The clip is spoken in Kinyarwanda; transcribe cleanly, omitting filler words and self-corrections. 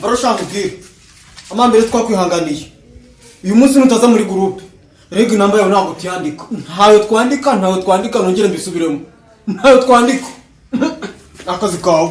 Barashaka ubwira amambere twakwihanganiye uyu munsi nutaza muri groupe rega inamba yawe ntabwo tuyandika ntayo twandika nongere mbisubiremo ntayo twandika akazi kawe